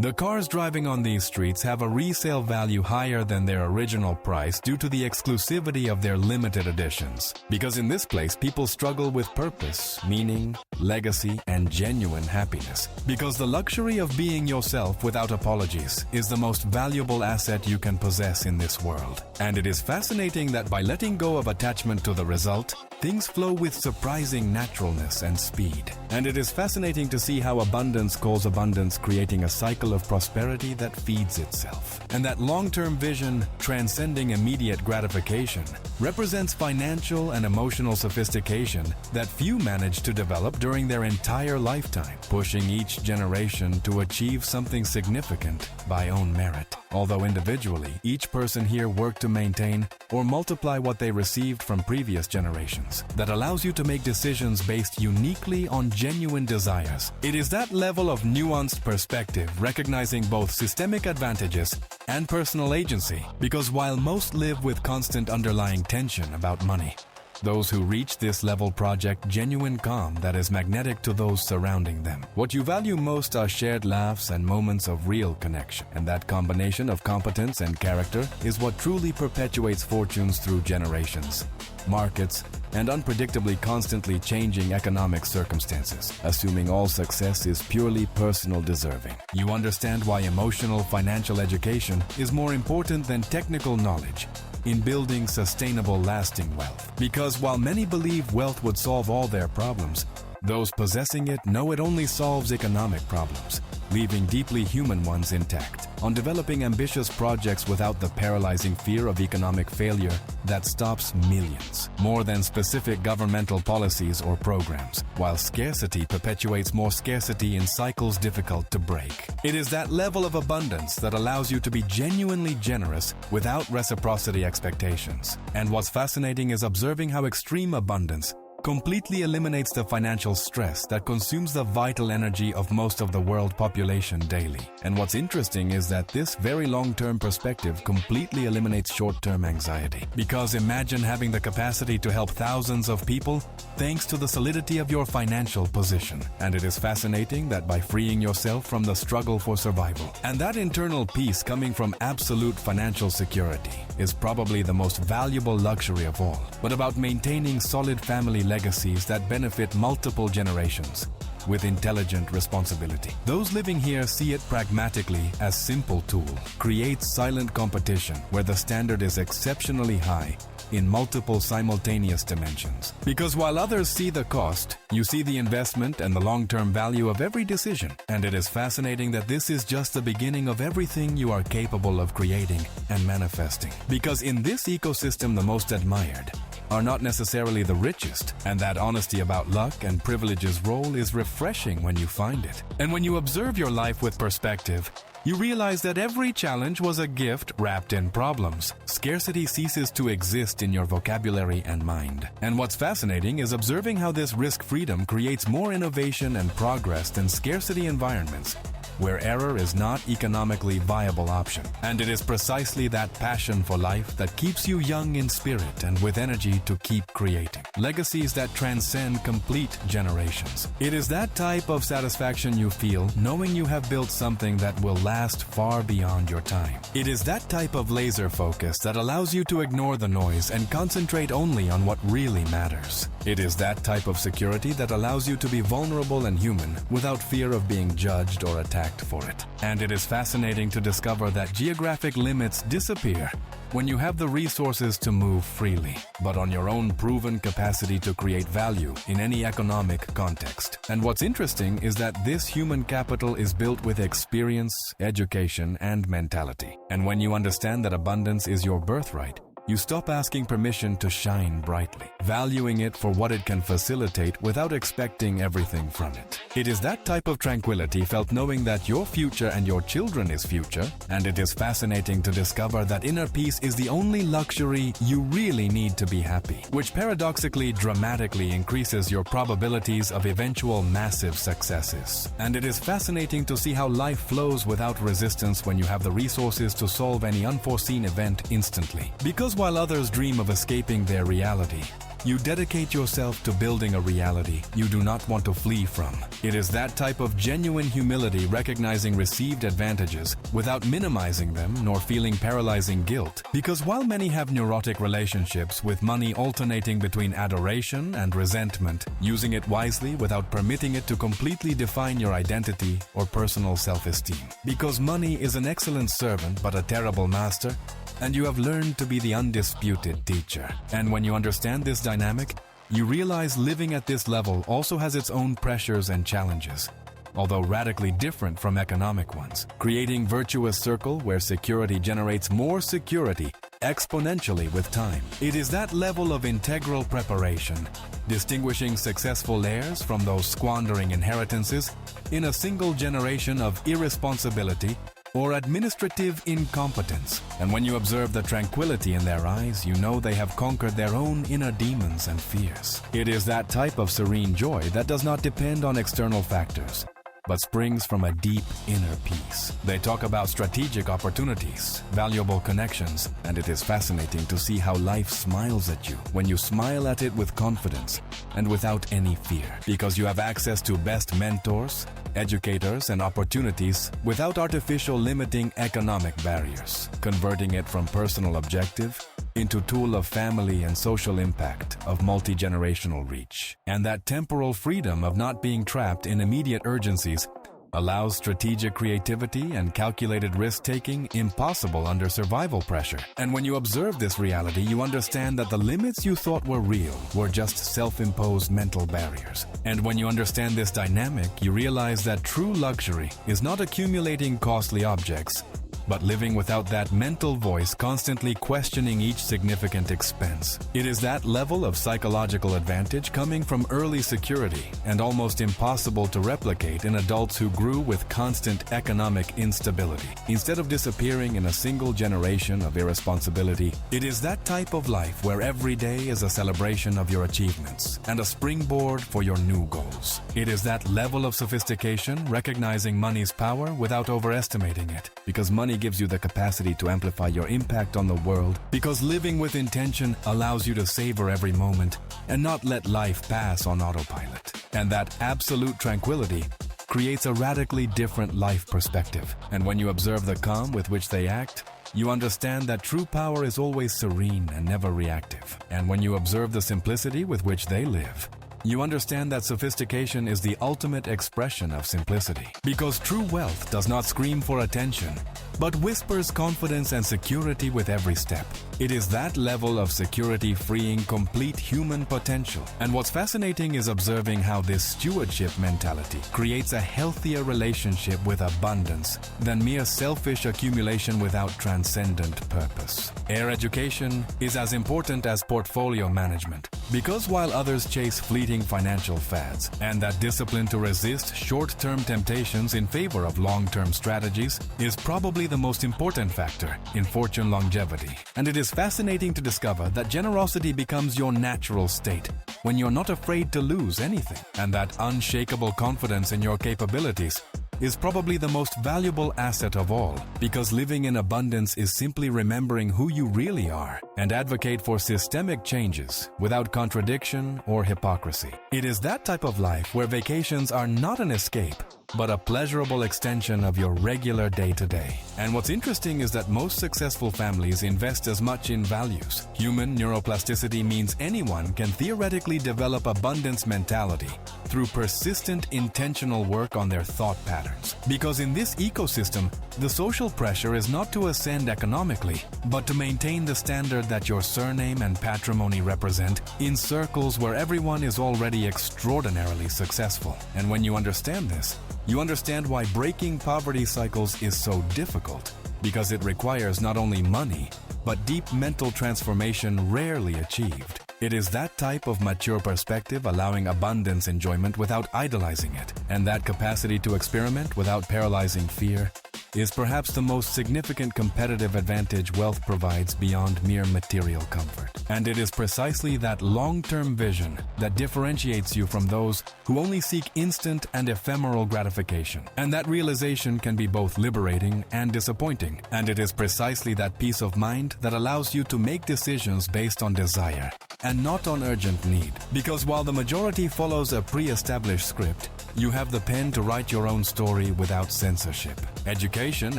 The cars driving on these streets have a resale value higher than their original price due to the exclusivity of their limited editions. Because in this place, people struggle with purpose, meaning, legacy, and genuine happiness. Because the luxury of being yourself without apologies is the most valuable asset you can possess in this world. And it is fascinating that by letting go of attachment to the result, things flow with surprising naturalness and speed. And it is fascinating to see how abundance calls abundance, creating a cycle of prosperity that feeds itself. And that long-term vision, transcending immediate gratification, represents financial and emotional sophistication that few manage to develop during their entire lifetime, pushing each generation to achieve something significant by own merit. Although individually, each person here worked to maintain or multiply what they received from previous generations. That allows you to make decisions based uniquely on genuine desires. It is that level of nuanced perspective, recognizing both systemic advantages and personal agency, because while most live with constant underlying tension about money, those who reach this level project genuine calm that is magnetic to those surrounding them. What you value most are shared laughs and moments of real connection. And that combination of competence and character is what truly perpetuates fortunes through generations, markets, and unpredictably constantly changing economic circumstances, assuming all success is purely personal deserving. You understand why emotional financial education is more important than technical knowledge in building sustainable, lasting wealth. Because while many believe wealth would solve all their problems, those possessing it know it only solves economic problems, leaving deeply human ones intact. On developing ambitious projects without the paralyzing fear of economic failure that stops millions, more than specific governmental policies or programs, while scarcity perpetuates more scarcity in cycles difficult to break. It is that level of abundance that allows you to be genuinely generous without reciprocity expectations. And what's fascinating is observing how extreme abundance completely eliminates the financial stress that consumes the vital energy of most of the world population daily. And what's interesting is that this very long-term perspective completely eliminates short-term anxiety. Because imagine having the capacity to help thousands of people thanks to the solidity of your financial position. And it is fascinating that by freeing yourself from the struggle for survival, and that internal peace coming from absolute financial security, is probably the most valuable luxury of all. But about maintaining solid family legacies that benefit multiple generations with intelligent responsibility. Those living here see it pragmatically as simple tool. Create silent competition where the standard is exceptionally high in multiple simultaneous dimensions. Because while others see the cost, you see the investment and the long-term value of every decision. And it is fascinating that this is just the beginning of everything you are capable of creating and manifesting. Because in this ecosystem, the most admired are not necessarily the richest, and that honesty about luck and privilege's role is refreshing when you find it. And when you observe your life with perspective, you realize that every challenge was a gift wrapped in problems. Scarcity ceases to exist in your vocabulary and mind. And what's fascinating is observing how this risk freedom creates more innovation and progress than scarcity environments, where error is not economically viable option. And it is precisely that passion for life that keeps you young in spirit and with energy to keep creating legacies that transcend complete generations. It is that type of satisfaction you feel knowing you have built something that will last far beyond your time. It is that type of laser focus that allows you to ignore the noise and concentrate only on what really matters. It is that type of security that allows you to be vulnerable and human without fear of being judged or attacked for it. And it is fascinating to discover that geographic limits disappear when you have the resources to move freely, but on your own proven capacity to create value in any economic context. And what's interesting is that this human capital is built with experience, education, and mentality. And when you understand that abundance is your birthright, you stop asking permission to shine brightly, valuing it for what it can facilitate without expecting everything from it. It is that type of tranquility felt knowing that your future and your children is future, and it is fascinating to discover that inner peace is the only luxury you really need to be happy, which paradoxically dramatically increases your probabilities of eventual massive successes. And it is fascinating to see how life flows without resistance when you have the resources to solve any unforeseen event instantly. Because while others dream of escaping their reality, You dedicate yourself to building a reality you do not want to flee from. It is that type of genuine humility, recognizing received advantages without minimizing them nor feeling paralyzing guilt. Because while many have neurotic relationships with money alternating between adoration and resentment, using it wisely without permitting it to completely define your identity or personal self-esteem. Because money is an excellent servant but a terrible master, and you have learned to be the undisputed teacher. And when you understand this dynamic, you realize living at this level also has its own pressures and challenges, although radically different from economic ones, creating virtuous circle where security generates more security exponentially with time. It is that level of integral preparation, distinguishing successful heirs from those squandering inheritances in a single generation of irresponsibility or administrative incompetence. And when you observe the tranquility in their eyes, you know they have conquered their own inner demons and fears. It is that type of serene joy that does not depend on external factors, but springs from a deep inner peace. They talk about strategic opportunities, valuable connections, and it is fascinating to see how life smiles at you when you smile at it with confidence and without any fear, because you have access to best mentors, educators, and opportunities without artificial limiting economic barriers, converting it from personal objective into tool of family and social impact of multi-generational reach. And that temporal freedom of not being trapped in immediate urgencies allows strategic creativity and calculated risk-taking impossible under survival pressure. And when you observe this reality, you understand that the limits you thought were real were just self-imposed mental barriers. And when you understand this dynamic, you realize that true luxury is not accumulating costly objects, but living without that mental voice constantly questioning each significant expense. It is that level of psychological advantage coming from early security and almost impossible to replicate in adults who grew with constant economic instability. Instead of disappearing in a single generation of irresponsibility, it is that type of life where every day is a celebration of your achievements and a springboard for your new goals. It is that level of sophistication, recognizing money's power without overestimating it, because money gives you the capacity to amplify your impact on the world, because living with intention allows you to savor every moment and not let life pass on autopilot. And that absolute tranquility creates a radically different life perspective. And when you observe the calm with which they act, you understand that true power is always serene and never reactive. And when you observe the simplicity with which they live, you understand that sophistication is the ultimate expression of simplicity. Because true wealth does not scream for attention, but whispers confidence and security with every step. It is that level of security freeing complete human potential. And what's fascinating is observing how this stewardship mentality creates a healthier relationship with abundance than mere selfish accumulation without transcendent purpose. Heir education is as important as portfolio management, because while others chase fleeting financial fads, and that discipline to resist short-term temptations in favor of long-term strategies is probably the most important factor in fortune longevity. And it is fascinating to discover that generosity becomes your natural state when you're not afraid to lose anything, and that unshakable confidence in your capabilities is probably the most valuable asset of all, because living in abundance is simply remembering who you really are and advocate for systemic changes without contradiction or hypocrisy. It is that type of life where vacations are not an escape, but a pleasurable extension of your regular day-to-day. And what's interesting is that most successful families invest as much in values. Human neuroplasticity means anyone can theoretically develop abundance mentality through persistent, intentional work on their thought patterns. Because in this ecosystem, the social pressure is not to ascend economically, but to maintain the standard that your surname and patrimony represent in circles where everyone is already extraordinarily successful. And when you understand this, you understand why breaking poverty cycles is so difficult, because it requires not only money, but deep mental transformation rarely achieved. It is that type of mature perspective allowing abundance enjoyment without idolizing it, and that capacity to experiment without paralyzing fear is perhaps the most significant competitive advantage wealth provides beyond mere material comfort. And it is precisely that long-term vision that differentiates you from those who only seek instant and ephemeral gratification. And that realization can be both liberating and disappointing. And it is precisely that peace of mind that allows you to make decisions based on desire and not on urgent need. Because while the majority follows a pre-established script, you have the pen to write your own story without censorship. Education,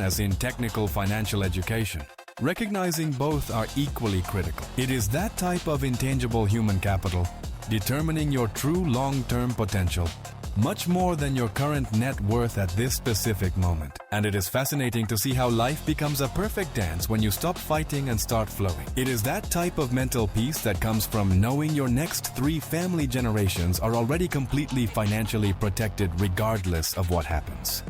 as in technical financial education. Recognizing both are equally critical. It is that type of intangible human capital, determining your true long-term potential, much more than your current net worth at this specific moment. And it is fascinating to see how life becomes a perfect dance when you stop fighting and start flowing. It is that type of mental peace that comes from knowing your next 3 family generations are already completely financially protected regardless of what happens.